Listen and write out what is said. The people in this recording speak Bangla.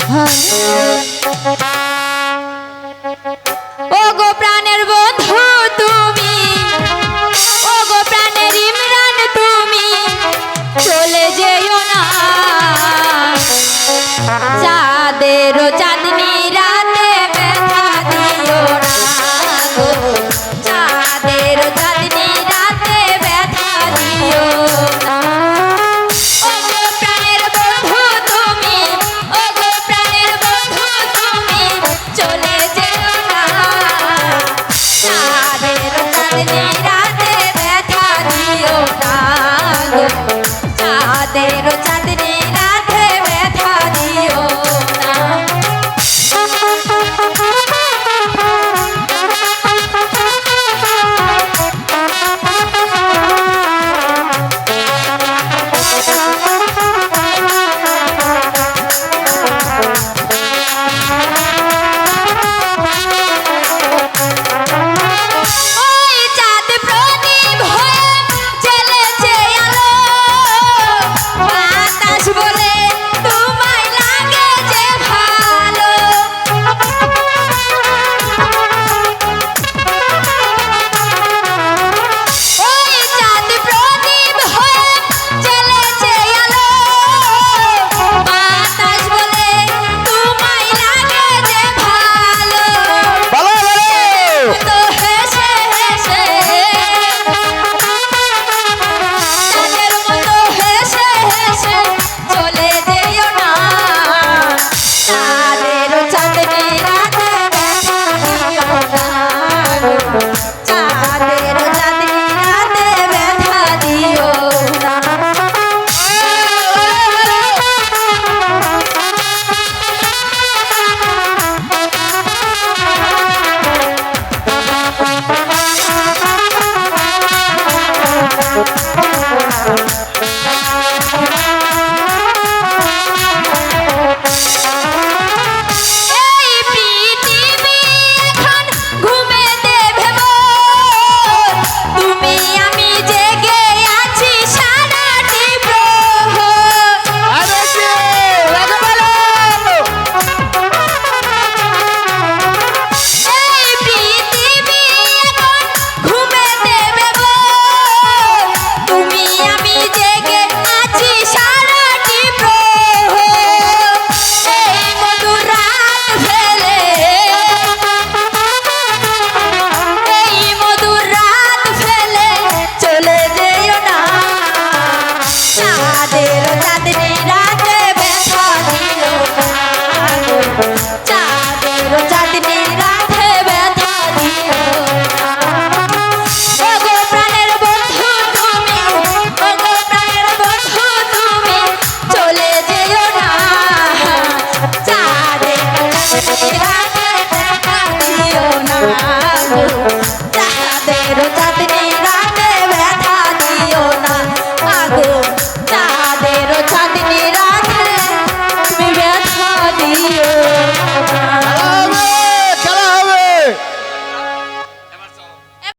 ও গো প্রাণের বন্ধু তুমি, ও গো প্রাণের ইমরান তুমি, চলে যেও না। চাঁদেরও চাঁদনি রাতে ব্যথা দিও না গো, চাঁদেরও চাঁদনি রাতে ব্যথা দিও না। ও গো প্রাণের বন্ধু তুমি, ও গো প্রাণের বন্ধু তুমি, চলে যেও না। চাঁদেরও চাঁদনি রাতে ব্যথা দিও না গো, চাঁদেরও চাঁদনি রাতে ব্যথা দিও না। ওই চাঁদ প্রদীপ হয়ে জ্বলেছে আলো, বাতাস বলে তোমায় লাগে যে ভালো। ওই চাঁদ প্রদীপ হয়ে জ্বলেছে আলো, বাতাস বলে তোমায় লাগে যে ভালো। তো হেসে হেসে চাঁদের মতো হেসে হেসে চলে যেও না। চাঁদেরও চাঁদনি রাতে ব্যথা দিও না গো, চাঁদেরও চাঁদনি রাতে ব্যথা দিও না। এই পৃথিবী এখন ঘুমে দেবে মোর, তুমি আমি জেগে আছি সারাটি প্রহর। এই পৃথিবী এখন ঘুমে দেবে মোর, তুমি আমি জেগে আছি সারাটি প্রহর। এই মধুর রাত ফেলে, এই মধুর রাত ফেলে চলে যেও না। চাঁদেরও চাঁদনি রাতে ব্যথা দিও না গো, চাঁদেরও চাঁদনি রাতে ব্যথা দিও না। ও গো প্রাণের বন্ধু তুমি, ও গো প্রাণের বন্ধু তুমি, চলে যেও না। চাঁদেরও চাঁদনি রাতে ব্যথা দিও না গো, চাঁদেরও চাঁদনি